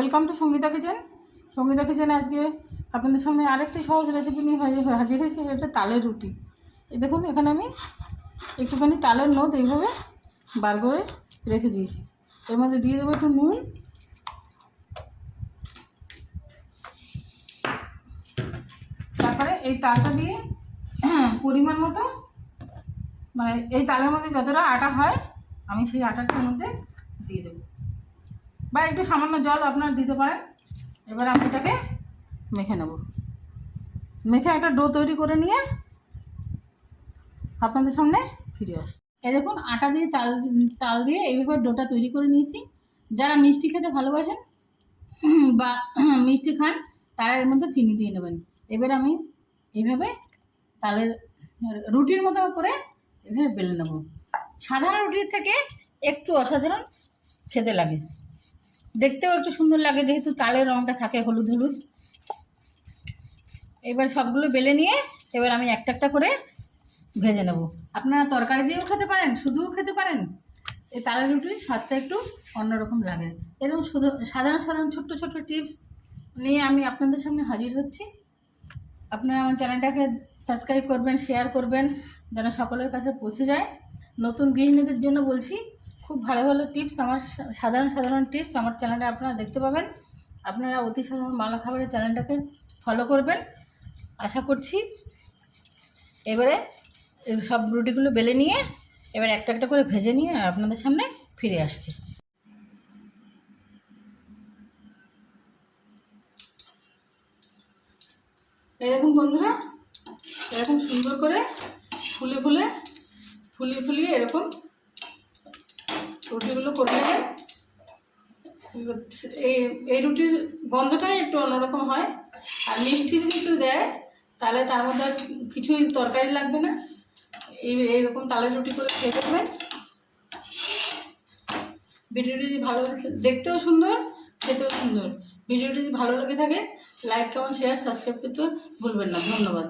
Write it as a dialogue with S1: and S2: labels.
S1: Welcome to Sangeeta kitchen. Sangeeta কিচেনে আজকে আপনাদের সামনে আরেকটি সহজ রেসিপি নিয়ে হাজির হয়েছে। এটা তালের রুটি। এই দেখুন, এখানে আমি একটুখানি তালের নোট এইভাবে বার করে রেখে দিয়েছি। এর মধ্যে দিয়ে দেবো একটু নুন, তারপরে এই তালটা দিয়ে পরিমাণ মতো, মানে এই তালের মধ্যে যতটা আটা হয় আমি সেই আটাটার মধ্যে দিয়ে দেবো, বা একটু সামান্য জল আপনারা দিতে পারেন। এবার আমি এটাকে মেখে নেব। মেখে একটা ডো তৈরি করে নিয়ে আপনাদের সামনে ফিরে আসছি। এই দেখুন, আটা দিয়ে তাল দিয়ে এইভাবে ডোটা তৈরি করে নিয়েছি। যারা মিষ্টি খেতে ভালোবাসেন বা মিষ্টি খান তারা এর মধ্যে চিনি দিয়ে নেবেন। এবার আমি এইভাবে তালের রুটির মতো করে এভাবে বেলে নেব। সাধারণ রুটির থেকে একটু অসাধারণ খেতে লাগে, দেখতেও একটু সুন্দর লাগে, যেহেতু তালের রঙটা থাকে হলুদ হলুদ। এবার সবগুলো বেলে নিয়ে এবার আমি একটা একটা করে ভেজে নেব। আপনারা তরকারি দিয়েও খেতে পারেন, শুধুও খেতে পারেন। এই তালের রুটির স্বাদটা একটু অন্যরকম লাগে। এরকম শুধু সাধারণ সাধারণ ছোট্ট ছোট্ট টিপস নিয়ে আমি আপনাদের সামনে হাজির হচ্ছি। আপনারা আমার চ্যানেলটাকে সাবস্ক্রাইব করবেন, শেয়ার করবেন, যেন সকলের কাছে পৌঁছে যায়। নতুন গৃহিণীদের জন্য বলছি, খুব ভালো ভালো টিপস, আমার সাধারণ সাধারণ টিপস আমার চ্যানেলে আপনারা দেখতে পাবেন। আপনারা অতি সাধারণ বাংলা খাবারের চ্যানেলটাকে ফলো করবেন আশা করছি। এবারে সব রুটিগুলো বেলে নিয়ে এবার একটা একটা করে ভেজে নিয়ে আপনাদের সামনে ফিরে আসছি। এই দেখুন বন্ধুরা, এরকম সুন্দর করে ফুলিয়ে এরকম রুটিগুলো করে নেবেন। এই রুটির গন্ধটাই একটু অন্যরকম হয়। আর মিষ্টি যদি একটু দেয় তাহলে তার মধ্যে আর কিছুই তরকারি লাগবে না। এইরকম তালের রুটি করে খেয়ে দেখবেন। ভিডিওটি যদি ভালো লাগে, দেখতেও সুন্দর, খেতেও সুন্দর। ভিডিওটি যদি ভালো লেগে থাকে লাইক, কমেন্ট, শেয়ার, সাবস্ক্রাইব করতে ভুলবেন না। ধন্যবাদ।